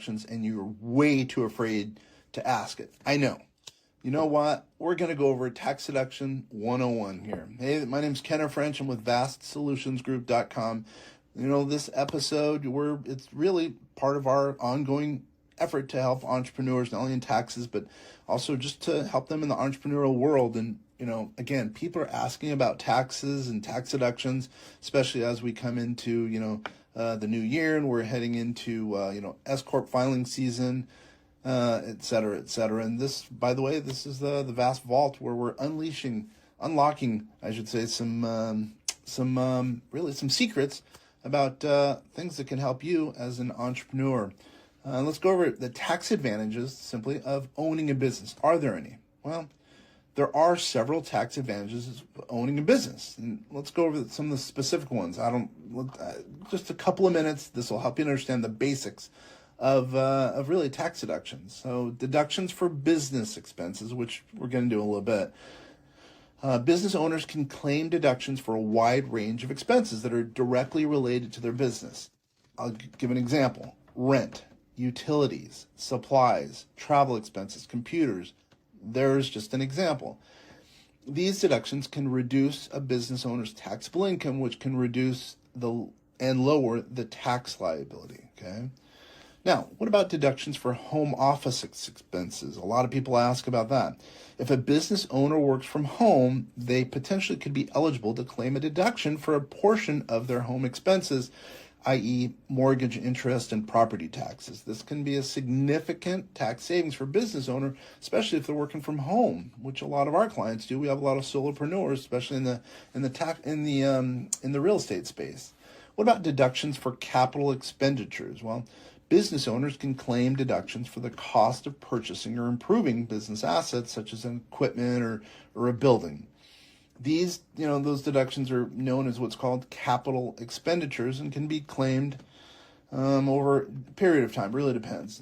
deductions and you're way too afraid to ask it. I know. You know what? We're going to go over Tax Deduction 101 here. Hey, my name's Kenner French. I'm with vastsolutionsgroup.com. You know, this episode, it's really part of our ongoing effort to help entrepreneurs, not only in taxes, but also just to help them in the entrepreneurial world. And, you know, again, people are asking about taxes and tax deductions, especially as we come into, the new year and we're heading into, S-Corp filing season, et cetera, et cetera. And this, by the way, this is the Vast Vault where we're unlocking, I should say, some secrets about things that can help you as an entrepreneur. Let's go over the tax advantages, simply, of owning a business. Are there any? Well, there are several tax advantages of owning a business. And let's go over some of the specific ones. Just a couple of minutes. This will help you understand the basics of really tax deductions. So deductions for business expenses, which we're going to do in a little bit. Business owners can claim deductions for a wide range of expenses that are directly related to their business. I'll give an example. Rent, utilities, supplies, travel expenses, computers. There's just an example. These deductions can reduce a business owner's taxable income, which can reduce and lower the tax liability. Okay. Now, what about deductions for home office expenses? A lot of people ask about that. If a business owner works from home, they potentially could be eligible to claim a deduction for a portion of their home expenses, i.e. mortgage interest and property taxes. This can be a significant tax savings for business owner, especially if they're working from home, which a lot of our clients do. We have a lot of solopreneurs, especially in the real estate space. What about deductions for capital expenditures? Well, business owners can claim deductions for the cost of purchasing or improving business assets, such as equipment or a building. These, those deductions are known as what's called capital expenditures and can be claimed over a period of time. Really depends.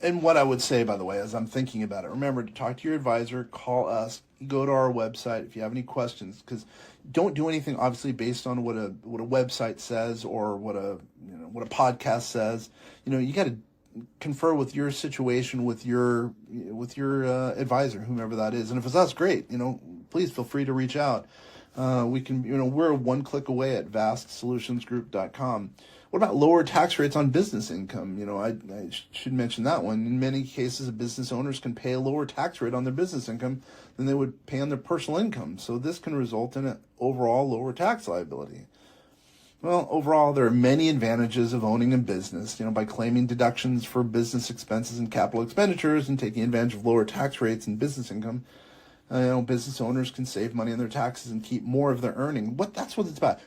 And what I would say, by the way, as I'm thinking about it, remember to talk to your advisor, call us, go to our website if you have any questions, because don't do anything obviously based on what a website says or what a podcast says. You got to confer with your situation with your advisor, whomever that is. And if it's us, great. Please feel free to reach out. We can, we're one click away at vastsolutionsgroup.com. What about lower tax rates on business income? I should mention that one. In many cases, business owners can pay a lower tax rate on their business income than they would pay on their personal income. So this can result in an overall lower tax liability. Well, overall, there are many advantages of owning a business, by claiming deductions for business expenses and capital expenditures and taking advantage of lower tax rates and business income. Business owners can save money on their taxes and keep more of their earning. That's what it's about.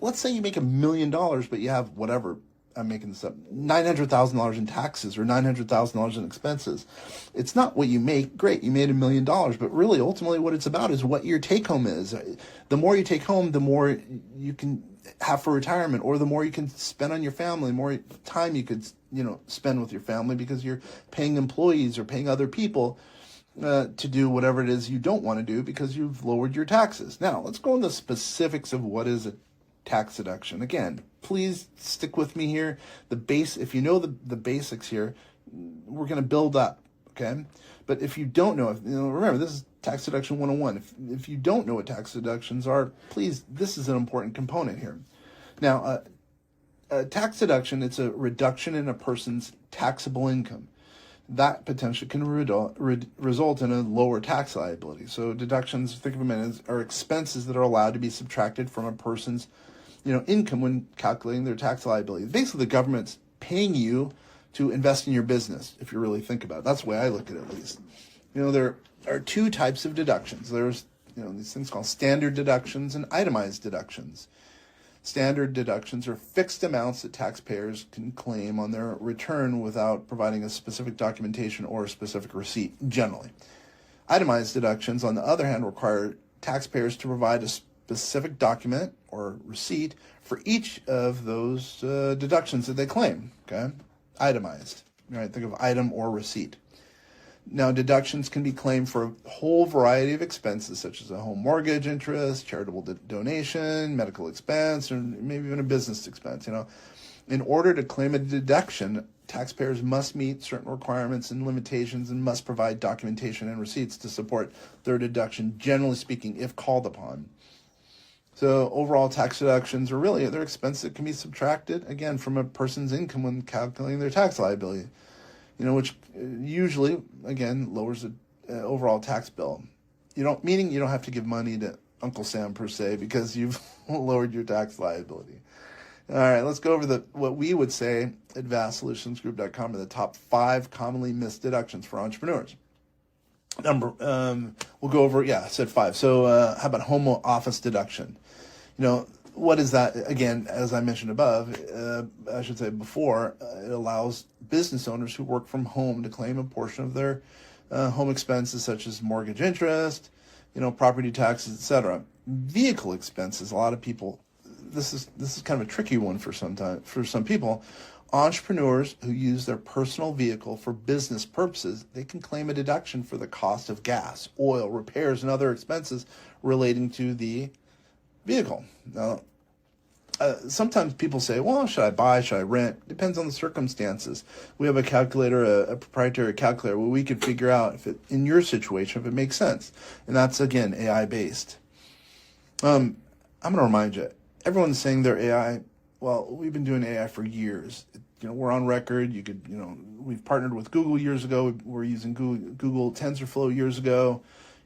Let's say you make $1 million, but you have whatever, I'm making this up, $900,000 in taxes or $900,000 in expenses. It's not what you make. Great, you made $1 million, but really, ultimately, what it's about is what your take home is. The more you take home, the more you can have for retirement, or the more you can spend on your family, the more time you could, spend with your family, because you're paying employees or paying other people to do whatever it is you don't want to do because you've lowered your taxes. Now, let's go into the specifics of what is a tax deduction. Again, please stick with me here. If you know the basics here, we're going to build up, okay? But if you don't know, remember, this is Tax Deduction 101. If you don't know what tax deductions are, please, this is an important component here. Now, a tax deduction, it's a reduction in a person's taxable income. That potentially can result in a lower tax liability. So deductions, think of them as are expenses that are allowed to be subtracted from a person's, income when calculating their tax liability. Basically, the government's paying you to invest in your business, if you really think about it. That's the way I look at it, at least. There are two types of deductions. There's, these things called standard deductions and itemized deductions. Standard deductions are fixed amounts that taxpayers can claim on their return without providing a specific documentation or a specific receipt, generally. Itemized deductions, on the other hand, require taxpayers to provide a specific document or receipt for each of those deductions that they claim, okay? Itemized. Right? Think of item or receipt. Now, deductions can be claimed for a whole variety of expenses, such as a home mortgage interest, charitable donation, medical expense, or maybe even a business expense. In order to claim a deduction, taxpayers must meet certain requirements and limitations and must provide documentation and receipts to support their deduction, generally speaking, if called upon. So overall tax deductions are really they're expenses that can be subtracted, again, from a person's income when calculating their tax liability, which usually, again, lowers the overall tax bill. Meaning you don't have to give money to Uncle Sam per se because you've lowered your tax liability. All right, let's go over what we would say at vastsolutionsgroup.com are the top 5 commonly missed deductions for entrepreneurs. We'll go over, I said 5. So how about home office deduction? What is that? Again, as I mentioned above, I should say before, it allows business owners who work from home to claim a portion of their home expenses such as mortgage interest, property taxes, etc. Vehicle expenses, a lot of people, this is kind of a tricky one for some people. Entrepreneurs who use their personal vehicle for business purposes, they can claim a deduction for the cost of gas, oil, repairs, and other expenses relating to the vehicle. Now, sometimes people say, well, should I buy, should I rent? Depends on the circumstances. We have a calculator, a proprietary calculator, where we could figure out if it, in your situation, if it makes sense. And that's, again, AI-based. I'm going to remind you, everyone's saying they're AI. Well, we've been doing AI for years. We're on record. We've partnered with Google years ago. We're using Google TensorFlow years ago.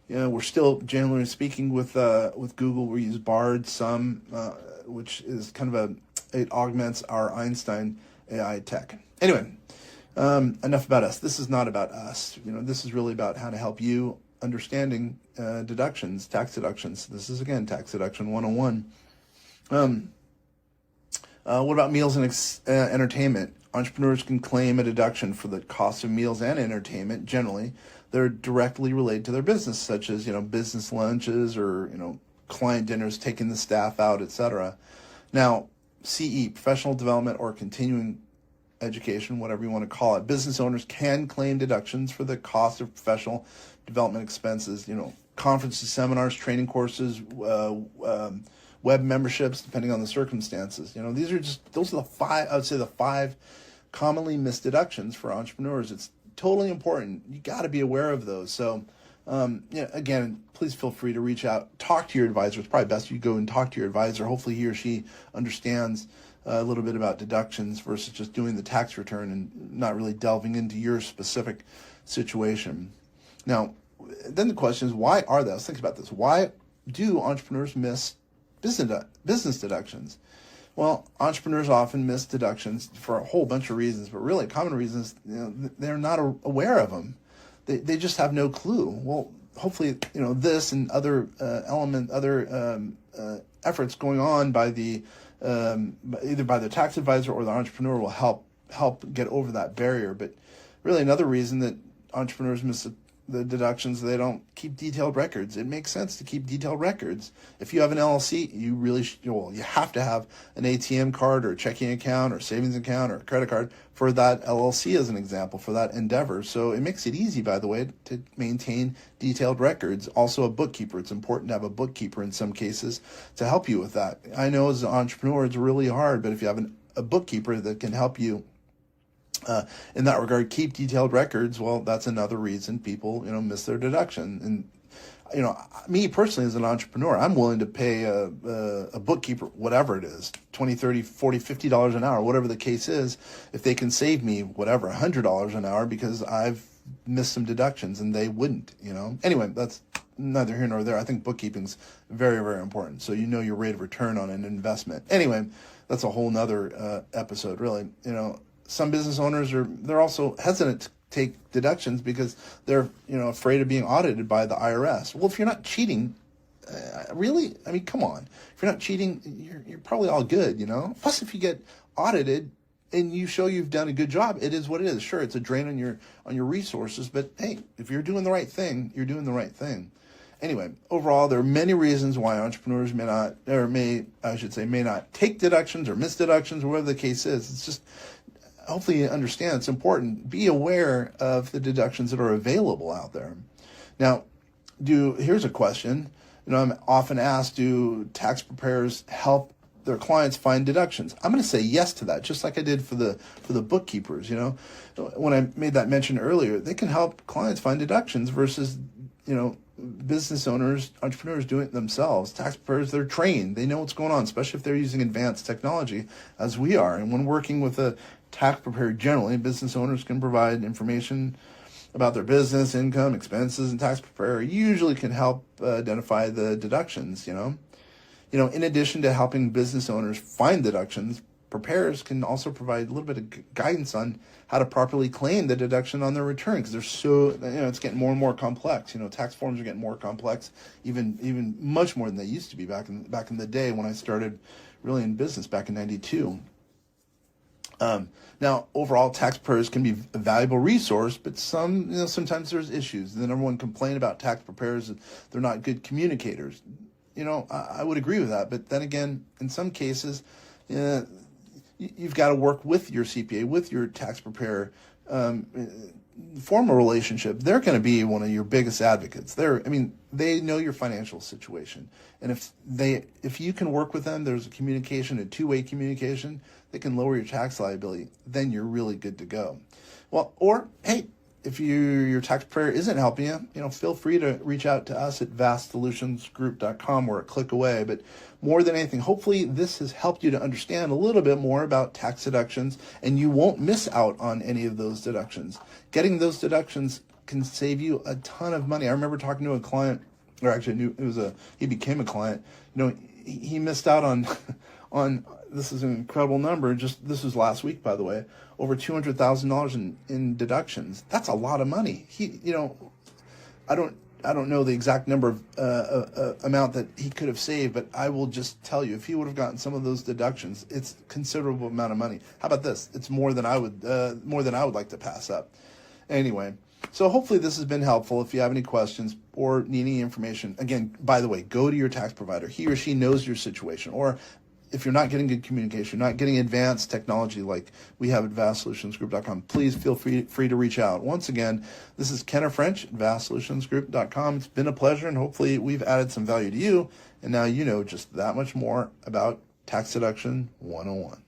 We're still, generally speaking, with Google. We use Bard some, which is kind of it augments our Einstein AI tech. Anyway, enough about us. This is not about us. This is really about how to help you understanding deductions, tax deductions. This is, again, Tax Deduction 101. What about meals and entertainment? Entrepreneurs can claim a deduction for the cost of meals and entertainment. Generally, they're directly related to their business, such as business lunches or client dinners, taking the staff out, etc. Now, CE, professional development or continuing education, whatever you want to call it, business owners can claim deductions for the cost of professional development expenses. Conferences, seminars, training courses, web memberships, depending on the circumstances. Those are the 5, I would say the 5 commonly missed deductions for entrepreneurs. It's totally important. You got to be aware of those. So, again, please feel free to reach out, talk to your advisor. It's probably best you go and talk to your advisor. Hopefully he or she understands a little bit about deductions versus just doing the tax return and not really delving into your specific situation. Now, then the question is, why are they? Let's think about this. Why do entrepreneurs miss business deductions? Well, entrepreneurs often miss deductions for a whole bunch of reasons, but really common reasons, they're not aware of them. They just have no clue. Well, hopefully, this and other efforts going on by either by the tax advisor or the entrepreneur will help get over that barrier. But really, another reason that entrepreneurs miss the deductions, they don't keep detailed records. It makes sense to keep detailed records. If you have an LLC, you really you have to have an ATM card or a checking account or savings account or a credit card for that LLC, as an example, for that endeavor. So it makes it easy, by the way, to maintain detailed records. Also a bookkeeper. It's important to have a bookkeeper in some cases to help you with that. I know as an entrepreneur it's really hard, but if you have a bookkeeper that can help you in that regard, keep detailed records, well, that's another reason people, miss their deduction. And, me personally as an entrepreneur, I'm willing to pay a bookkeeper, whatever it is, $20, $30, $40, $50 an hour, whatever the case is, if they can save me, whatever, $100 an hour because I've missed some deductions and they wouldn't, Anyway, that's neither here nor there. I think bookkeeping's very, very important. So your rate of return on an investment. Anyway, that's a whole nother episode, really. Some business owners they're also hesitant to take deductions because they're afraid of being audited by the IRS. Well, if you're not cheating, really, I mean, come on. If you're not cheating, you're probably all good, Plus, if you get audited and you show you've done a good job, it is what it is. Sure, it's a drain on your resources, but hey, if you're doing the right thing, you're doing the right thing. Anyway, overall, there are many reasons why entrepreneurs may not take deductions or miss deductions or whatever the case is. It's just, hopefully you understand it's important. Be aware of the deductions that are available out there. Now, here's a question. I'm often asked, do tax preparers help their clients find deductions. I'm going to say yes to that, just like I did for the bookkeepers. When I made that mention earlier, they can help clients find deductions versus business owners, entrepreneurs doing it themselves. Tax preparers, they're trained. They know what's going on, especially if they're using advanced technology as we are. And when working with a tax preparer generally, business owners can provide information about their business, income, expenses, and tax preparer usually can help identify the deductions. In addition to helping business owners find deductions, preparers can also provide a little bit of guidance on how to properly claim the deduction on their return, because they're so, it's getting more and more complex. Tax forms are getting more complex, even much more than they used to be back in the day when I started really in business back in '92. Now, overall, tax preparers can be a valuable resource, but sometimes there's issues. The number one complaint about tax preparers is they're not good communicators. I would agree with that, but then again, in some cases, you've got to work with your CPA, with your tax preparer, form a relationship. They're going to be one of your biggest advocates. They know your financial situation, and if you can work with them, there's a two-way communication. They can lower your tax liability. Then you're really good to go. Well, or hey, if your tax preparer isn't helping you, feel free to reach out to us at vastsolutionsgroup.com. We're a click away. But more than anything, hopefully this has helped you to understand a little bit more about tax deductions, and you won't miss out on any of those deductions. Getting those deductions can save you a ton of money. I remember talking to a client, or actually he became a client. He missed out on this is an incredible number. This was last week, by the way, over $200,000 in deductions. That's a lot of money. I don't know the exact number of amount that he could have saved, but I will just tell you, if he would have gotten some of those deductions, it's a considerable amount of money. How about this? It's more than I would like to pass up. Anyway, so hopefully this has been helpful. If you have any questions or need any information, again, by the way, go to your tax provider. He or she knows your situation. Or if you're not getting good communication, not getting advanced technology like we have at vastsolutionsgroup.com, please feel free to reach out. Once again, this is Kenna French at vastsolutionsgroup.com. It's been a pleasure, and hopefully we've added some value to you, and now you know just that much more about Tax Deduction 101.